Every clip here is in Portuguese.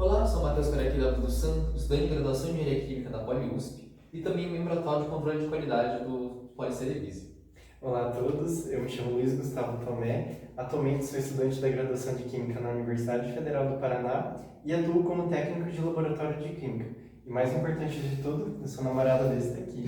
Olá, sou Matheus Pereira da dos Santos, estudante de graduação em Engenharia Química da Poli-USP e também membro atual de controle de qualidade do Policelevize. Olá a todos, eu me chamo Luiz Gustavo Tomé, atualmente sou estudante da graduação de Química na Universidade Federal do Paraná e atuo como técnico de laboratório de Química. E mais importante de tudo, eu sou namorada desse daqui.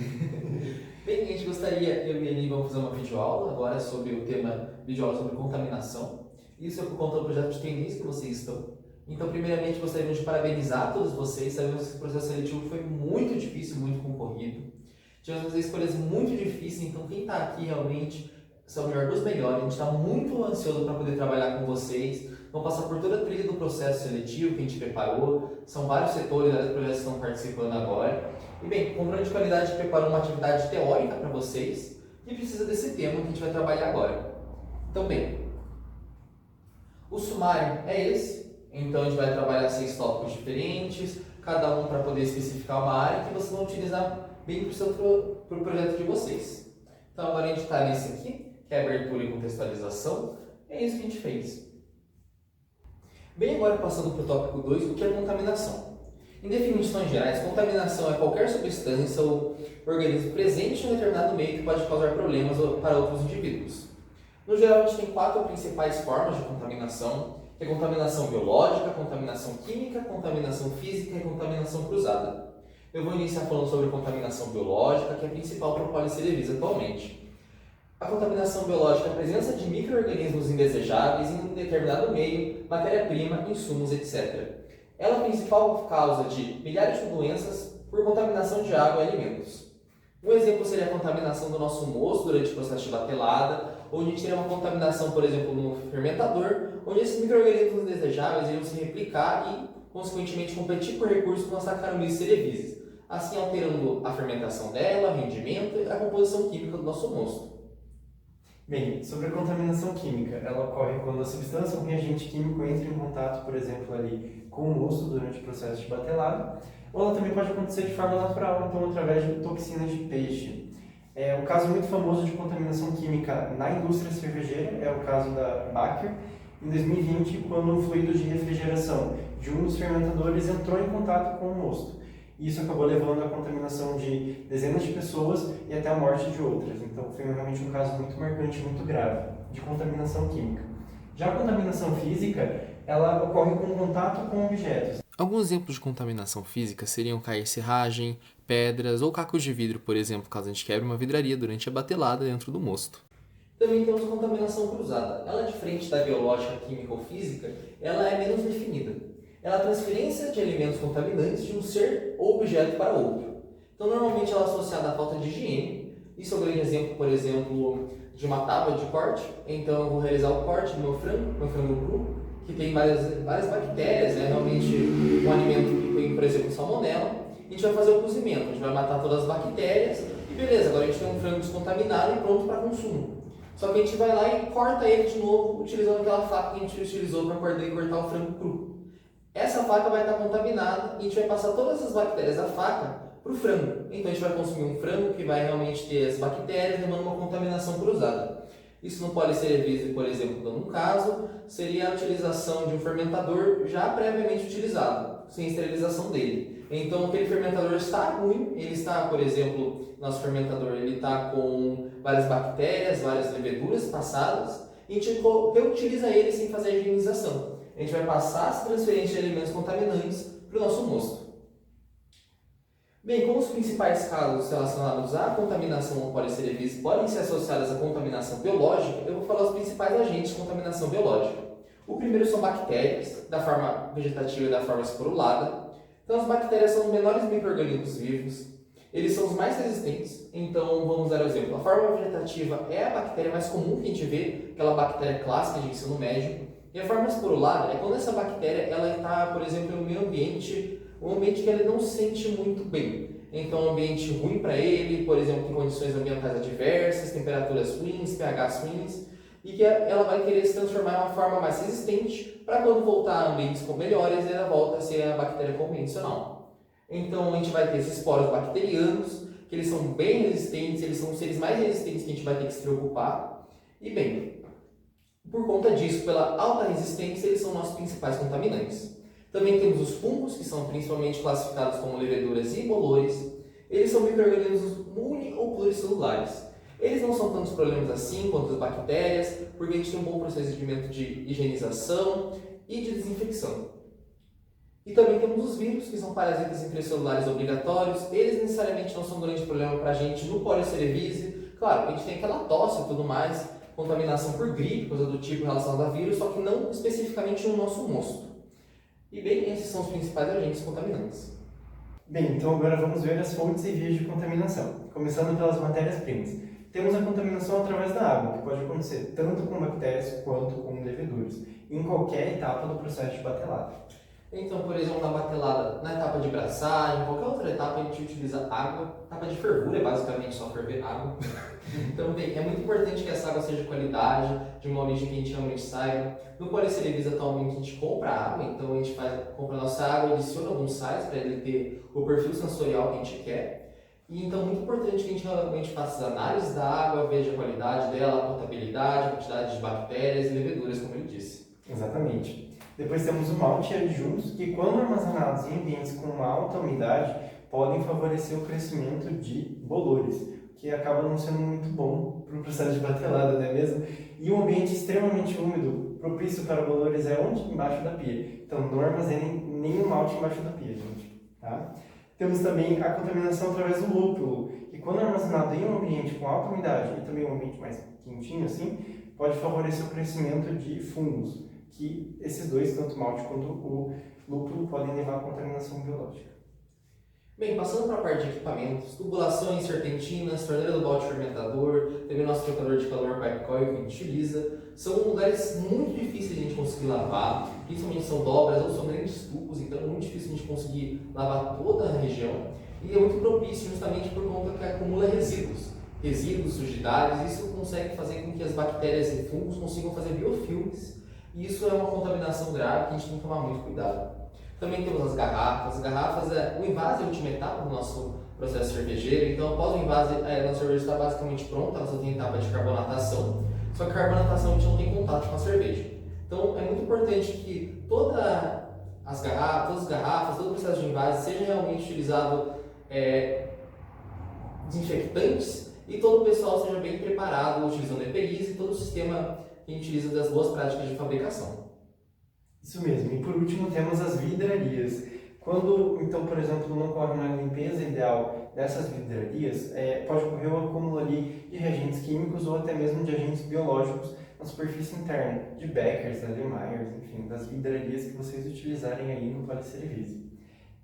Bem, a gente gostaria, eu e ele vamos fazer uma videoaula agora sobre o tema videoaula sobre contaminação. Isso é por conta do projeto de TNIS que vocês estão. Então, primeiramente, gostaríamos de parabenizar todos vocês. Sabemos que o processo seletivo foi muito difícil, muito concorrido. Tivemos que fazer escolhas muito difíceis, então quem está aqui realmente são o melhor dos melhores. A gente está muito ansioso para poder trabalhar com vocês. Vão passar por toda a trilha do processo seletivo que a gente preparou. São vários setores, vários projetos que estão participando agora. E bem, o controle de qualidade preparou uma atividade teórica para vocês que precisa desse tema que a gente vai trabalhar agora. Então, bem, o sumário é esse. Então, a gente vai trabalhar 6 tópicos diferentes, cada um para poder especificar uma área que vocês vão utilizar bem para o projeto de vocês. Então, agora a gente está nesse aqui, que é abertura e contextualização. É isso que a gente fez. Bem, agora passando para o tópico 2, o que é contaminação? Em definições gerais, contaminação é qualquer substância ou organismo presente em um determinado meio que pode causar problemas para outros indivíduos. No geral, a gente tem 4 principais formas de contaminação, que é contaminação biológica, contaminação química, contaminação física e contaminação cruzada. Eu vou iniciar falando sobre contaminação biológica, que é a principal para o Policelevize atualmente. A contaminação biológica é a presença de micro-organismos indesejáveis em um determinado meio, matéria-prima, insumos, etc. Ela é a principal causa de milhares de doenças por contaminação de água e alimentos. Um exemplo seria a contaminação do nosso mosto durante o processo de batelada, onde a gente teria uma contaminação, por exemplo, no fermentador, onde esses micro-organismos indesejáveis iriam se replicar e, consequentemente, competir por recursos com as Saccharomyces cerevisiae, assim alterando a fermentação dela, o rendimento e a composição química do nosso mosto. Bem, sobre a contaminação química, ela ocorre quando a substância ou reagente químico entra em contato, por exemplo, ali com o mosto durante o processo de batelada, ou ela também pode acontecer de forma natural, então através de toxinas de peixe. Um caso muito famoso de contaminação química na indústria cervejeira é o caso da Baker, em 2020, quando um fluido de refrigeração de um dos fermentadores entrou em contato com o mosto. Isso acabou levando à contaminação de dezenas de pessoas e até a morte de outras. Então, foi realmente um caso muito marcante, muito grave, de contaminação química. Já a contaminação física, ela ocorre com contato com objetos. Alguns exemplos de contaminação física seriam cair serragem, pedras ou cacos de vidro, por exemplo, caso a gente quebre uma vidraria durante a batelada dentro do mosto. Também temos a contaminação cruzada. Ela, diferente da biológica, química ou física, ela é menos definida. Ela é a transferência de elementos contaminantes de um ser ou objeto para outro. Então, normalmente ela é associada à falta de higiene. Isso é um grande exemplo, por exemplo, de uma tábua de corte. Então, eu vou realizar o corte do meu frango cru, que tem várias bactérias, né? Realmente, um alimento que tem, por exemplo, salmonela. A gente vai fazer o cozimento, a gente vai matar todas as bactérias e beleza, agora a gente tem um frango descontaminado e pronto para consumo. Só que a gente vai lá e corta ele de novo, utilizando aquela faca que a gente utilizou para cortar o frango cru. Essa faca vai estar contaminada e a gente vai passar todas as bactérias da faca para o frango. Então a gente vai consumir um frango que vai realmente ter as bactérias, levando uma contaminação cruzada. Isso no Policelevize, por exemplo, dando um caso, seria a utilização de um fermentador já previamente utilizado, sem esterilização dele. Então aquele fermentador está ruim, ele está, por exemplo, nosso fermentador ele está com várias bactérias, várias leveduras passadas, e a gente reutiliza ele sem fazer a higienização. A gente vai passar essa transferência de alimentos contaminantes para o nosso mosto. Bem, como os principais casos relacionados à contaminação no Policelevize podem ser associados à contaminação biológica, eu vou falar os principais agentes de contaminação biológica. O primeiro são bactérias, da forma vegetativa e da forma esporulada. Então, as bactérias são os menores micro-organismos vivos. Eles são os mais resistentes. Então, vamos dar um exemplo. A forma vegetativa é a bactéria mais comum que a gente vê, aquela bactéria clássica de ensino médio. E a forma esporulada é quando essa bactéria ela está, por exemplo, no meio ambiente, um ambiente que ele não se sente muito bem. Então, um ambiente ruim para ele, por exemplo, em condições ambientais adversas, temperaturas ruins, pHs ruins, e que ela vai querer se transformar em uma forma mais resistente para quando voltar a ambientes melhores, ela volta a ser a bactéria convencional. Então, a gente vai ter esses poros bacterianos, que eles são bem resistentes, eles são os seres mais resistentes que a gente vai ter que se preocupar. E bem, por conta disso, pela alta resistência, eles são nossos principais contaminantes. Também temos os fungos, que são principalmente classificados como leveduras e bolores. Eles são micro-organismos uni- ou pluricelulares. Eles não são tantos problemas assim quanto as bactérias, porque a gente tem um bom procedimento de higienização e de desinfecção. E também temos os vírus, que são parasitas intracelulares obrigatórios. Eles necessariamente não são um grande problema para a gente no policerevise. Claro, a gente tem aquela tosse e tudo mais, contaminação por gripe, coisa do tipo relacionada a vírus, só que não especificamente no nosso mosto. E bem, esses são os principais agentes contaminantes. Bem, então agora vamos ver as fontes e vias de contaminação, começando pelas matérias-primas. Temos a contaminação através da água, que pode acontecer tanto com bactérias quanto com leveduras, em qualquer etapa do processo de batelada. Então, por exemplo, na batelada, na etapa de braçagem, qualquer outra etapa, a gente utiliza água. Etapa de fervura é basicamente só ferver água. Então, bem, é muito importante que essa água seja de qualidade, de uma origem que a gente realmente saiba. No Policerevise, atualmente, a gente compra água, então a gente compra a nossa água e adiciona alguns sais para ele ter o perfil sensorial que a gente quer. E então, é muito importante que a gente realmente faça as análises da água, veja a qualidade dela, a potabilidade, a quantidade de bactérias e leveduras, como ele disse. Exatamente. Depois temos o malte e adjuntos, que quando armazenados em ambientes com uma alta umidade, podem favorecer o crescimento de bolores, que acaba não sendo muito bom para o processo de batelada, não é mesmo? E um ambiente extremamente úmido, propício para bolores, é onde? Embaixo da pia. Então não armazenem nenhum malte embaixo da pia, gente. Tá? Temos também a contaminação através do lúpulo, que quando armazenado em um ambiente com alta umidade e também um ambiente mais quentinho assim, pode favorecer o crescimento de fungos, que esses dois, tanto o malte quanto o lúpulo, podem levar à contaminação biológica. Bem, passando para a parte de equipamentos, tubulações, serpentinas, torneira do balde fermentador, também nosso trocador de calor pipe coil que a gente utiliza, são lugares muito difíceis de a gente conseguir lavar, principalmente são dobras ou são grandes tubos, então é muito difícil a gente conseguir lavar toda a região e é muito propício justamente por conta que acumula resíduos, sujidades, isso consegue fazer com que as bactérias e fungos consigam fazer biofilmes. E isso é uma contaminação grave que a gente tem que tomar muito cuidado. Também temos as garrafas. O invase é a última etapa do nosso processo cervejeiro. Então, após o invase, a nossa cerveja está basicamente pronta, ela só tem etapa de carbonatação. Só que a carbonatação a gente não tem contato com a cerveja. Então, é muito importante que todas as garrafas, todo o processo de invase seja realmente utilizado desinfectantes e todo o pessoal seja bem preparado utilizando EPIs e todo o sistema que a gente utiliza das boas práticas de fabricação. Isso mesmo. E por último temos as vidrarias. Quando, então, por exemplo, não ocorre uma limpeza ideal dessas vidrarias, pode ocorrer o acúmulo ali de reagentes químicos ou até mesmo de agentes biológicos na superfície interna, de Beckers, Erlenmeyers, enfim, das vidrarias que vocês utilizarem aí no Policerevise.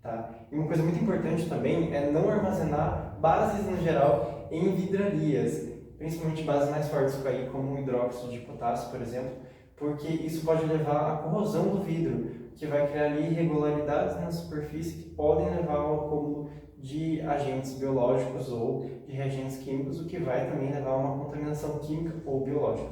Tá? E uma coisa muito importante também é não armazenar bases no geral em vidrarias, principalmente bases mais fortes como o hidróxido de potássio, por exemplo, porque isso pode levar à corrosão do vidro, que vai criar ali irregularidades na superfície que podem levar ao acúmulo de agentes biológicos ou de reagentes químicos, o que vai também levar a uma contaminação química ou biológica.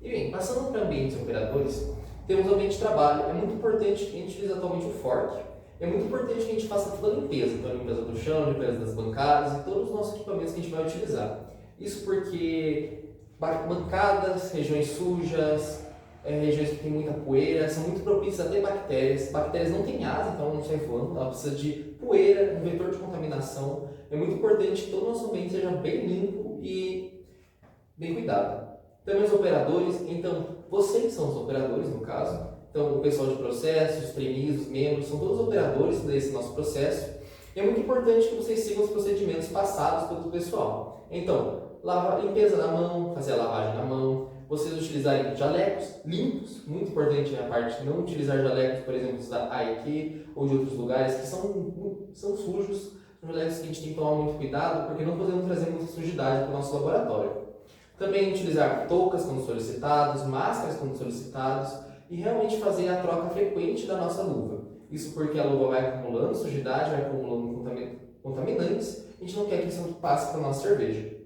E bem, passando para ambientes operadores, temos o ambiente de trabalho. É muito importante que a gente utilize atualmente o fork. É muito importante que a gente faça toda a limpeza, então a limpeza do chão, a limpeza das bancadas e todos os nossos equipamentos que a gente vai utilizar. Isso porque bancadas, regiões sujas, regiões que tem muita poeira, são muito propícias a ter bactérias. Bactérias não têm asa, então não sai voando, ela precisa de poeira, um vetor de contaminação. É muito importante que todo o nosso ambiente seja bem limpo e bem cuidado. Também os operadores, então vocês são os operadores no caso, então o pessoal de processos, os trainees, os membros, são todos operadores desse nosso processo. E é muito importante que vocês sigam os procedimentos passados pelo pessoal. Então, limpeza da mão, fazer a lavagem da mão, vocês utilizarem jalecos limpos, muito importante a parte de não utilizar jalecos, por exemplo, da AEQ ou de outros lugares que são sujos, são jalecos que a gente tem que tomar muito cuidado porque não podemos trazer muita sujidade para o nosso laboratório. Também utilizar toucas quando solicitados, máscaras quando solicitados e realmente fazer a troca frequente da nossa luva. Isso porque a luva vai acumulando sujidade, vai acumulando contaminantes, a gente não quer que isso passe para a nossa cerveja.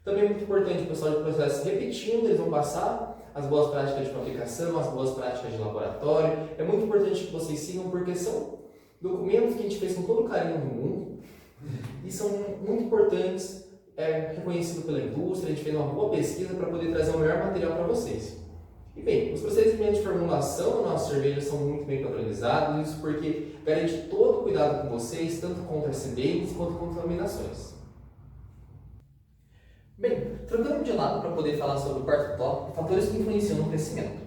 Também é muito importante o pessoal de processo repetindo, eles vão passar as boas práticas de fabricação, as boas práticas de laboratório. É muito importante que vocês sigam porque são documentos que a gente fez com todo o carinho do mundo e são muito importantes, reconhecidos pela indústria, a gente fez uma boa pesquisa para poder trazer o melhor material para vocês. E bem, os procedimentos de formulação da nossa cerveja são muito bem padronizados, isso porque garante todo o cuidado com vocês, tanto contra acidentes quanto contaminações. Bem, trocando de lado para poder falar sobre o quarto tópico, fatores que influenciam no crescimento.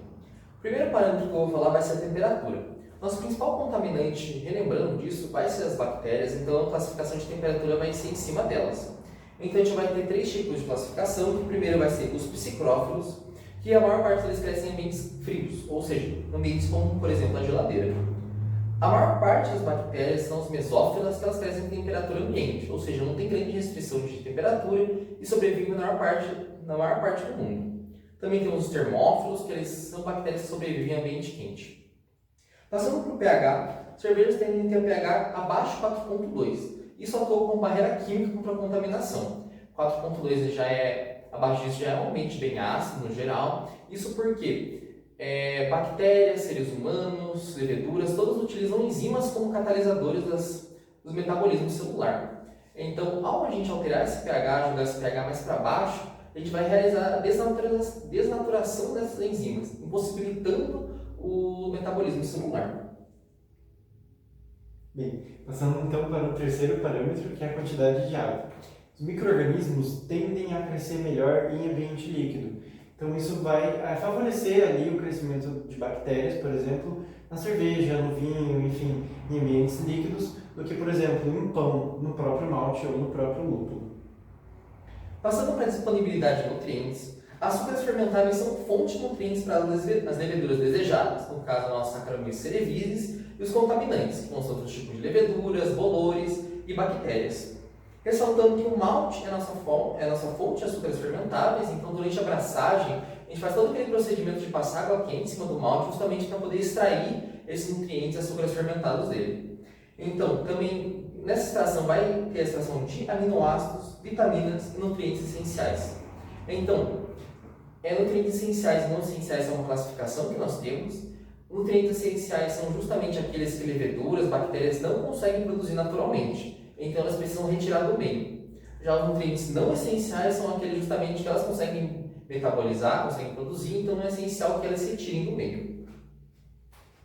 O primeiro parâmetro que eu vou falar vai ser a temperatura. Nosso principal contaminante, relembrando disso, vai ser as bactérias, então a classificação de temperatura vai ser em cima delas. Então a gente vai ter 3 tipos de classificação, que o primeiro vai ser os psicrófilos, que a maior parte deles crescem em ambientes frios, ou seja, em ambientes como, por exemplo, a geladeira. A maior parte das bactérias são as mesófilas, que elas crescem em temperatura ambiente, ou seja, não tem grande restrição de temperatura e sobrevivem na maior parte do mundo. Também temos os termófilos, que eles são bactérias que sobrevivem em ambiente quente. Passando para o pH, cervejas tendem a ter um pH abaixo de 4,2. Isso atua como barreira química contra a contaminação. 4,2 abaixo disso já é realmente bem ácido no geral. Isso porque bactérias, seres humanos, leveduras, todos utilizam enzimas como catalisadores do metabolismo celular. Então, ao a gente alterar esse pH, jogar esse pH mais para baixo, a gente vai realizar a desnaturação dessas enzimas, impossibilitando o metabolismo celular. Bem, passando então para o terceiro parâmetro, que é a quantidade de água. Os micro-organismos tendem a crescer melhor em ambiente líquido. Então isso vai favorecer ali o crescimento de bactérias, por exemplo, na cerveja, no vinho, enfim, em ambientes líquidos, do que, por exemplo, em pão, no próprio malte ou no próprio lúpulo. Passando para a disponibilidade de nutrientes, açúcares fermentáveis são fonte de nutrientes para as leveduras desejadas, no caso a nossa Saccharomyces cerevisiae, e os contaminantes, que são outros tipos de leveduras, bolores e bactérias. Ressaltando que o malte é a nossa fonte de açúcares fermentáveis, então durante a braçagem a gente faz todo aquele procedimento de passar água quente em cima do malte justamente para poder extrair esses nutrientes e açúcares fermentados dele. Então, também nessa extração vai ter a extração de aminoácidos, vitaminas e nutrientes essenciais. Então, nutrientes essenciais e não essenciais é uma classificação que nós temos. Nutrientes essenciais são justamente aqueles que leveduras, bactérias não conseguem produzir naturalmente. Então elas precisam retirar do meio. Já os nutrientes não essenciais são aqueles justamente que elas conseguem metabolizar, conseguem produzir, então não é essencial que elas retirem do meio.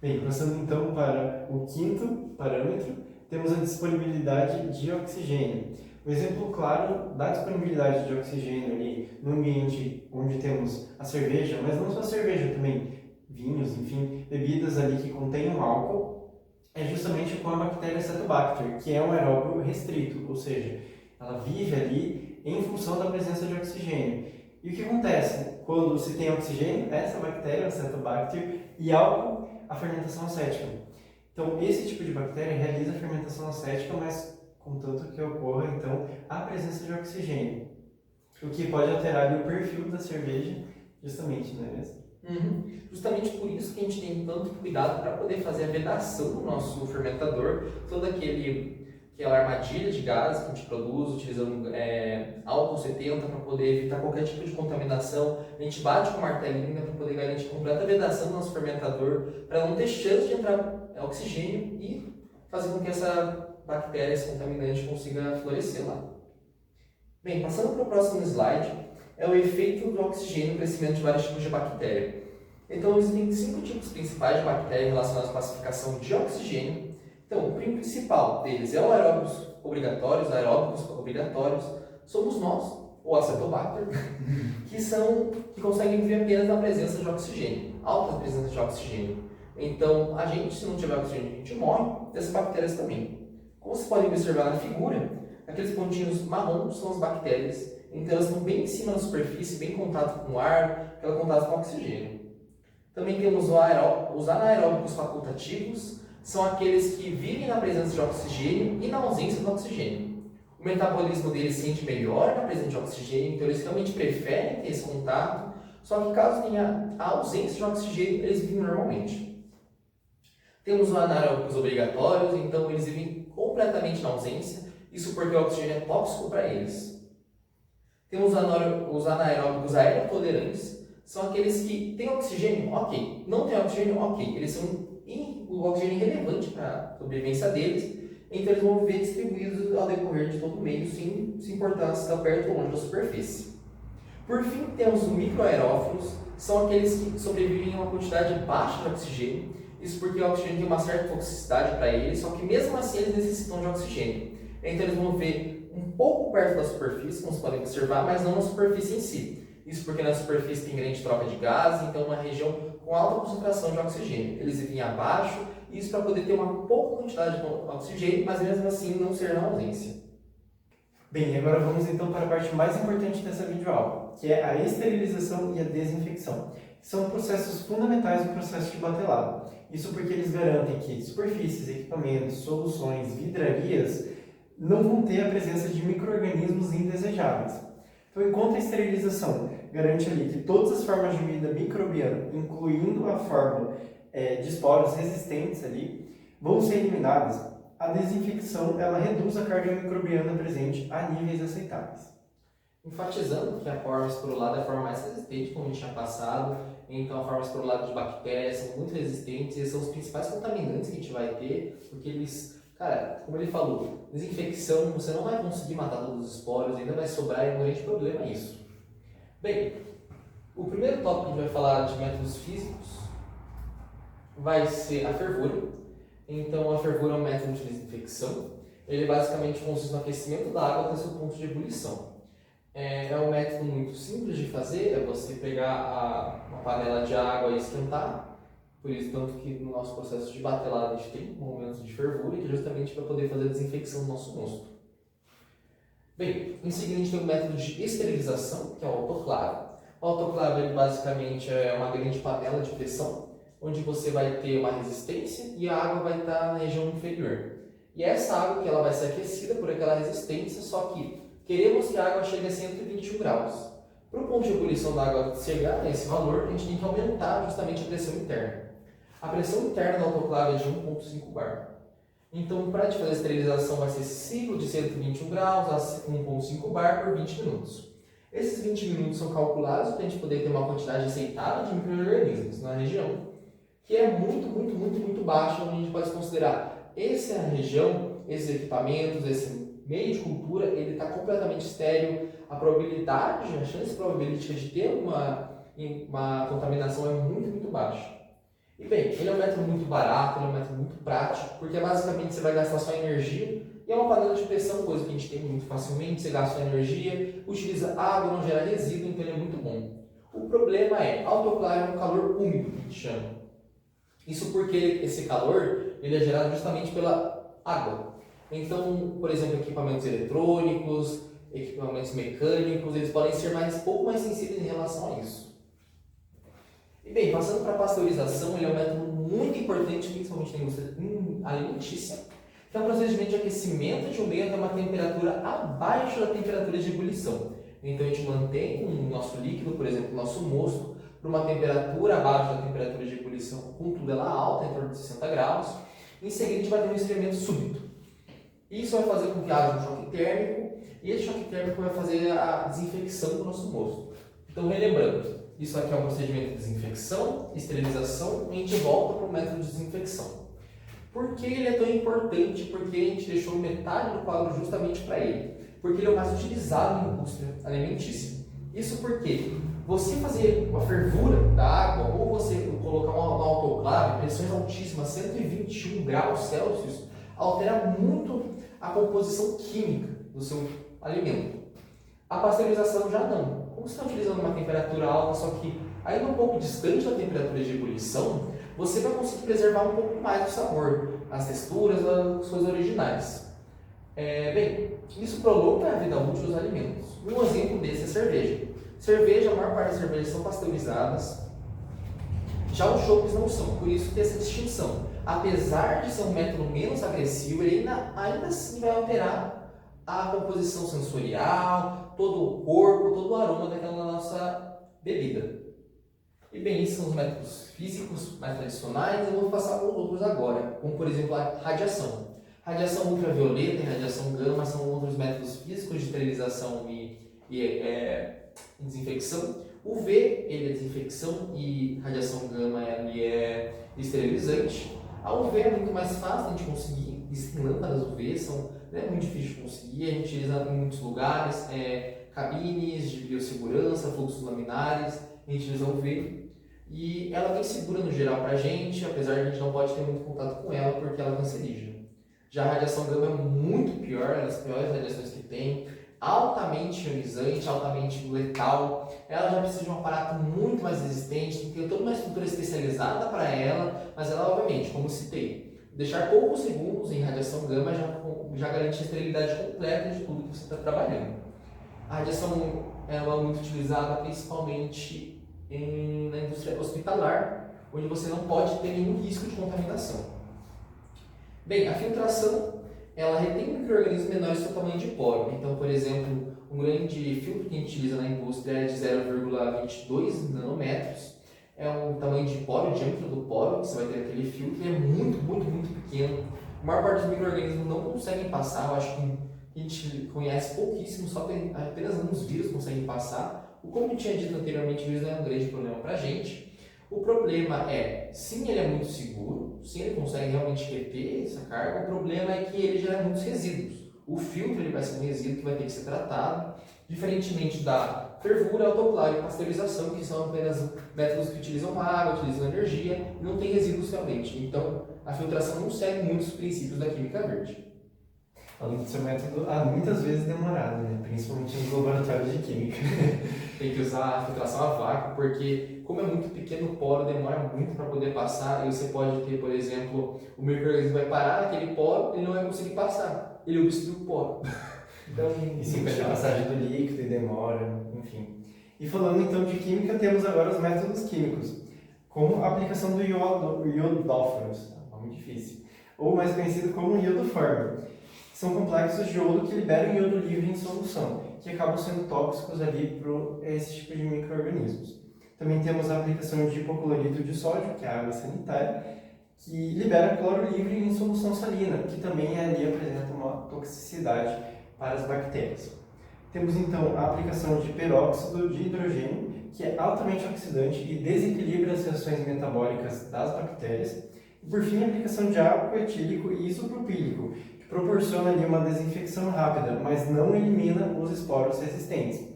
Bem, passando então para o quinto parâmetro, temos a disponibilidade de oxigênio. Um exemplo claro da disponibilidade de oxigênio ali no ambiente onde temos a cerveja, mas não só a cerveja, também vinhos, enfim, bebidas ali que contenham álcool, é justamente com a bactéria Acetobacter, que é um aeróbio restrito, ou seja, ela vive ali em função da presença de oxigênio. E o que acontece? Quando se tem oxigênio, essa bactéria, Acetobacter, e álcool, a fermentação acética. Então, esse tipo de bactéria realiza a fermentação acética, mas contanto que ocorra, então, a presença de oxigênio. O que pode alterar ali o perfil da cerveja, justamente, não é mesmo? Justamente por isso que a gente tem tanto cuidado para poder fazer a vedação do nosso fermentador, toda aquela armadilha de gás que a gente produz, utilizando álcool 70 para poder evitar qualquer tipo de contaminação. A gente bate com martelinho para poder garantir completa vedação do nosso fermentador, para não ter chance de entrar oxigênio e fazer com que essa bactéria, esse contaminante, consiga florescer lá. Bem, passando para o próximo slide, é o efeito do oxigênio no crescimento de vários tipos de bactéria. Então, existem 5 tipos principais de bactéria relacionados à classificação de oxigênio. Então, o principal deles é o aeróbicos obrigatórios, somos nós, ou Acetobacter, que conseguem viver apenas na presença de oxigênio, alta presença de oxigênio. Então, a gente, se não tiver oxigênio, a gente morre, e essas bactérias também. Como vocês podem observar na figura, aqueles pontinhos marrons são as bactérias. Então elas estão bem em cima da superfície, bem em contato com o ar, aquele contato com o oxigênio. Também temos os anaeróbicos facultativos, são aqueles que vivem na presença de oxigênio e na ausência do oxigênio. O metabolismo deles se sente melhor na presença de oxigênio, então eles realmente preferem ter esse contato, só que caso tenha a ausência de oxigênio, eles vivem normalmente. Temos os anaeróbicos obrigatórios, então eles vivem completamente na ausência, isso porque o oxigênio é tóxico para eles. Temos os anaeróbicos aerotolerantes, são aqueles que têm oxigênio, ok. Não tem oxigênio, ok. Eles são o oxigênio irrelevante para a sobrevivência deles, então eles vão viver distribuídos ao decorrer de todo o meio, sem se importar se está perto ou longe da superfície. Por fim, temos os microaerófilos, são aqueles que sobrevivem a uma quantidade baixa de oxigênio. Isso porque o oxigênio tem uma certa toxicidade para eles, só que mesmo assim eles necessitam de oxigênio. Então eles vão viver um pouco perto da superfície, como vocês podem observar, mas não na superfície em si. Isso porque na superfície tem grande troca de gases, então é uma região com alta concentração de oxigênio. Eles vivem abaixo, isso para poder ter uma pouca quantidade de oxigênio, mas mesmo assim não ser na ausência. Bem, agora vamos então para a parte mais importante dessa videoaula, que é a esterilização e a desinfecção, que são processos fundamentais do processo de batelado. Isso porque eles garantem que superfícies, equipamentos, soluções, vidrarias não vão ter a presença de micro-organismos indesejáveis. Então, enquanto a esterilização garante ali que todas as formas de vida microbiana, incluindo a forma de esporos resistentes ali, vão ser eliminadas, a desinfecção ela reduz a carga microbiana presente a níveis aceitáveis. Enfatizando que a forma esporulada é a forma mais resistente, como a gente tinha passado, então a forma esporulada de bactérias são muito resistentes, eles são os principais contaminantes que a gente vai ter, porque eles, cara, como ele falou, desinfecção, você não vai conseguir matar todos os esporos, ainda vai sobrar e é um grande problema isso. Bem, o primeiro tópico que a gente vai falar de métodos físicos vai ser a fervura. Então a fervura é um método de desinfecção, ele basicamente consiste no aquecimento da água até seu ponto de ebulição. É um método muito simples de fazer, é você pegar uma panela de água e esquentar, por isso tanto que no nosso processo de batelada a gente tem momentos de fervura, que é justamente para poder fazer a desinfecção do nosso rosto. Bem, em seguida a gente tem o método de esterilização, que é o autoclave. O autoclave ele basicamente é uma grande panela de pressão, onde você vai ter uma resistência e a água vai estar na região inferior. E essa água que ela vai ser aquecida por aquela resistência, só que queremos que a água chegue a 121 graus. Para o ponto de ebulição da água chegar a esse valor, a gente tem que aumentar justamente a pressão interna. A pressão interna do autoclave é de 1,5 bar. Então, para fazer a esterilização, vai ser ciclo de 121 graus a 1,5 bar por 20 minutos. Esses 20 minutos são calculados para a gente poder ter uma quantidade aceitável de micro-organismos na região, que é muito baixa, onde a gente pode considerar essa região, esses equipamentos, esse meio de cultura, ele está completamente estéril, a probabilidade, a chance probabilística de ter uma contaminação é muito baixa. E bem, ele é um método muito barato, ele é um método muito prático, porque basicamente você vai gastar sua energia, e é uma panela de pressão, coisa que a gente tem muito facilmente, você gasta sua energia, utiliza água, não gera resíduo, então ele é muito bom. O problema é, autoclave é um calor úmido, que a gente chama. Isso porque esse calor ele é gerado justamente pela água. Então, por exemplo, equipamentos eletrônicos, equipamentos mecânicos, eles podem ser pouco mais sensíveis em relação a isso. E bem, passando para a pasteurização, ele é um método muito importante, principalmente na indústria alimentícia, que é um procedimento de aquecimento de um meio até uma temperatura abaixo da temperatura de ebulição. Então a gente mantém o nosso líquido, por exemplo, o nosso mosto, para uma temperatura abaixo da temperatura de ebulição, contudo ela alta, em torno de 60 graus. Em seguida a gente vai ter um esfriamento súbito. Isso vai fazer com que haja um choque térmico, e esse choque térmico vai fazer a desinfecção do nosso mosto. Então, relembrando, isso aqui é um procedimento de desinfecção, esterilização, e a gente volta para o método de desinfecção. Por que ele é tão importante? Porque a gente deixou metade do quadro justamente para ele. Porque ele é o mais utilizado na indústria alimentícia. Isso porque você fazer uma fervura da água, ou você colocar um autoclave, pressões altíssimas, 121 graus Celsius, altera muito a composição química do seu alimento. A pasteurização já não. Como você está utilizando uma temperatura alta, só que ainda um pouco distante da temperatura de ebulição, você vai conseguir preservar um pouco mais do sabor, as texturas, as coisas originais. Bem, isso prolonga a vida útil dos alimentos. Um exemplo desse é a cerveja. Cerveja, a maior parte das cervejas são pasteurizadas, já os chopps não são, por isso tem essa distinção. Apesar de ser um método menos agressivo, ele ainda assim vai alterar a composição sensorial, todo o corpo, todo o aroma daquela nossa bebida. E bem, esses são os métodos físicos mais tradicionais, eu vou passar alguns outros agora, como por exemplo a radiação. Radiação ultravioleta e radiação gama são outros métodos físicos de esterilização e desinfecção. O UV ele é desinfecção e radiação gama ele é esterilizante. A UV é muito mais fácil de conseguir, existem lâmpadas UV, não é muito difícil de conseguir, a gente utiliza em muitos lugares, cabines de biossegurança, fluxos laminares, a gente utiliza UV. E ela é bem segura no geral para a gente, apesar de a gente não pode ter muito contato com ela porque ela é cancerígena. Já a radiação gama é muito pior, é uma das piores radiações que tem, altamente ionizante, altamente letal. Ela já precisa de um aparato muito mais resistente, tem que ter toda uma estrutura especializada para ela, mas ela, obviamente, como citei, deixar poucos segundos em radiação gama já garante a esterilidade completa de tudo que você está trabalhando. A radiação ela é muito utilizada principalmente na indústria hospitalar, onde você não pode ter nenhum risco de contaminação. Bem, a filtração, ela retém micro-organismos menores do tamanho de poro. Então, por exemplo, um grande filtro que a gente utiliza na indústria é de 0,22 nanômetros. É um tamanho de poro, o diâmetro do poro, que você vai ter aquele filtro, e é muito, muito, muito pequeno. A maior parte dos micro-organismos não conseguem passar, eu acho que a gente conhece pouquíssimo, só apenas alguns vírus conseguem passar. Como eu tinha dito anteriormente, o vírus não é um grande problema para a gente. O problema é, sim, ele é muito seguro, sim, ele consegue realmente reter essa carga, o problema é que ele gera muitos resíduos. O filtro ele vai ser um resíduo que vai ter que ser tratado, diferentemente da fervura, autoclave e pasteurização, que são apenas métodos que utilizam água, utilizam energia, e não tem resíduos realmente. Então, a filtração não segue muitos princípios da química verde. Além do seu método, muitas vezes demorado, né? Principalmente nos laboratórios de química. Tem que usar a filtração a vácuo, porque como é muito pequeno o poro, demora muito para poder passar, e você pode ter, por exemplo, o micro-organismo vai parar naquele poro, ele não vai conseguir passar, ele obstrui o poro. Então, e sim, a passagem do líquido e demora, enfim. E falando então de química, temos agora os métodos químicos, como a aplicação do iodóforos, nome difícil, ou mais conhecido como iodoforma. São complexos de iodo que liberam iodo livre em solução, que acabam sendo tóxicos ali para esse tipo de micro-organismos. Também temos a aplicação de hipoclorito de sódio, que é a água sanitária, que libera cloro livre em solução salina, que também ali apresenta uma toxicidade para as bactérias. Temos então a aplicação de peróxido de hidrogênio, que é altamente oxidante e desequilibra as reações metabólicas das bactérias. E por fim, a aplicação de ácido etílico e isopropílico, que proporciona ali uma desinfecção rápida, mas não elimina os esporos resistentes.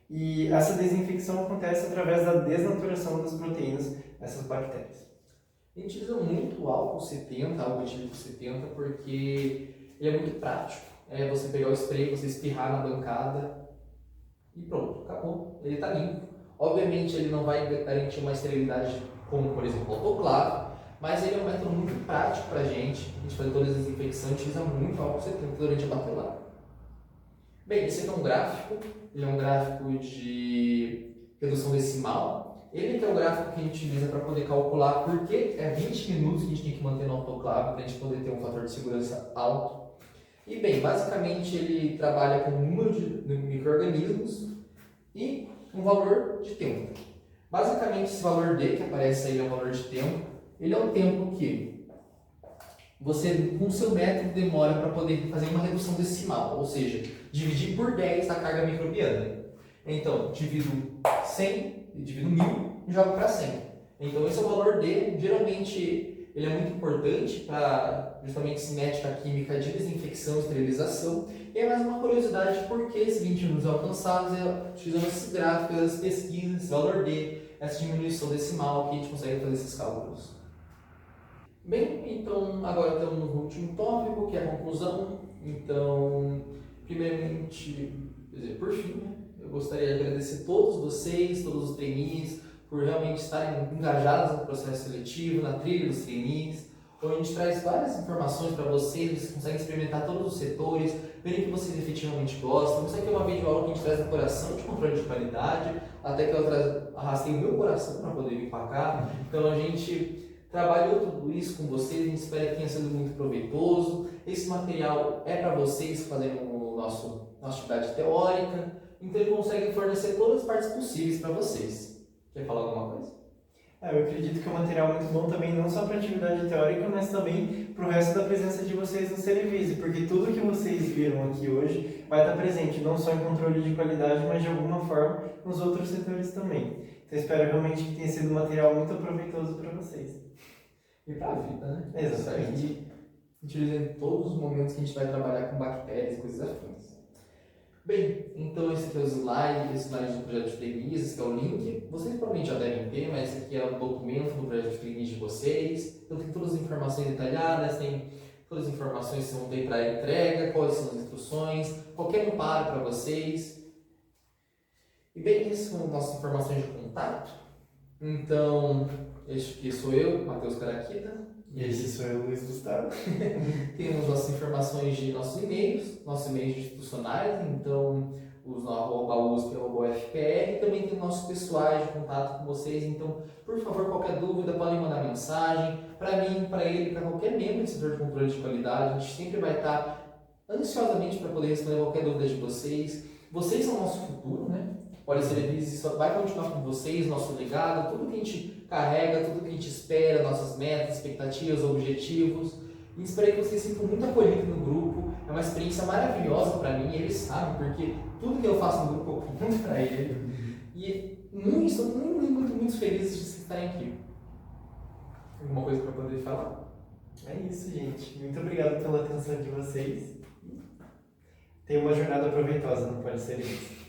E essa desinfecção acontece através da desnaturação das proteínas dessas bactérias. A gente usa muito o álcool 70, álcool etílico 70, porque ele é muito prático. É você pegar o spray, você espirrar na bancada e pronto, acabou. Ele está limpo. Obviamente ele não vai garantir uma esterilidade como, por exemplo, o autoclave, mas ele é um método muito prático para a gente fazer todas as desinfecções, a gente usa muito álcool 70 durante a batelada. Bem, esse aqui é um gráfico, ele é um gráfico de redução decimal. Ele que é o gráfico que a gente utiliza para poder calcular porque é 20 minutos que a gente tem que manter no autoclave para a gente poder ter um fator de segurança alto. E bem, basicamente ele trabalha com o número de micro-organismos e um valor de tempo. Basicamente esse valor D que aparece aí é o valor de tempo. Ele é um tempo que você, com o seu método, demora para poder fazer uma redução decimal, ou seja, dividir por 10 a carga microbiana. Então, divido 100, divido 1000 e jogo para 100. Então, esse é o valor D. Geralmente, ele é muito importante para justamente cinética química de desinfecção e esterilização. E é mais uma curiosidade por que esses 20 minutos alcançados utilizando esses gráficos, as pesquisas, esse valor D, essa diminuição decimal que a gente consegue fazer esses cálculos. Bem, então agora estamos no último tópico, que é a conclusão. Então, primeiramente, quer dizer, por fim, eu gostaria de agradecer todos vocês, todos os trainees, por realmente estarem engajados no processo seletivo, na trilha dos trainees, onde a gente traz várias informações para vocês, vocês conseguem experimentar todos os setores, verem que vocês efetivamente gostam. Isso aqui é uma videoaula que a gente traz do coração de controle de qualidade, até que eu arrastei o meu coração para poder vir para cá. Então a gente trabalhou tudo isso com vocês, a gente espera que tenha sido muito proveitoso. Esse material é para vocês fazerem nossa atividade teórica, então ele consegue fornecer todas as partes possíveis para vocês. Quer falar alguma coisa? Eu acredito que o material é muito bom também, não só para a atividade teórica, mas também para o resto da presença de vocês no Cerevise, porque tudo que vocês viram aqui hoje vai estar presente, não só em controle de qualidade, mas de alguma forma nos outros setores também. Então espero realmente que tenha sido um material muito proveitoso para vocês. E para a vida, né? Exatamente. E utiliza em todos os momentos que a gente vai trabalhar com bactérias e coisas afins. Bem, então esse aqui é o slide do projeto de freguesia, esse aqui é o link. Vocês provavelmente já devem ter, mas esse aqui é o documento do projeto de freguesia de vocês. Então tem todas as informações detalhadas, tem todas as informações que vocês vão ter para a entrega, quais são as instruções, qualquer amparo para vocês. E bem, essas são nossas informações de contato. Então, este aqui sou eu, Matheus Caraquita. E esse sou eu, Luiz Gustavo. Temos nossas informações de nossos e-mails institucionais, então os no @usp, @ufpr, também tem nossos pessoais de contato com vocês, então, por favor, qualquer dúvida, podem mandar mensagem, para mim, para ele, para qualquer membro do setor de controle de qualidade, a gente sempre vai estar ansiosamente para poder responder qualquer dúvida de vocês. Vocês são o nosso futuro, né? Pode ser isso vai continuar com vocês, nosso legado, tudo que a gente carrega, tudo que a gente espera, nossas metas, expectativas, objetivos. E espero que vocês se sintam muito acolhidos no grupo. É uma experiência maravilhosa para mim, eles sabem, porque tudo que eu faço no grupo eu conto para eles. E estou muito feliz de vocês estarem aqui. Alguma coisa para poder falar? É isso, gente. Muito obrigado pela atenção de vocês. Tenha uma jornada proveitosa, não pode ser isso.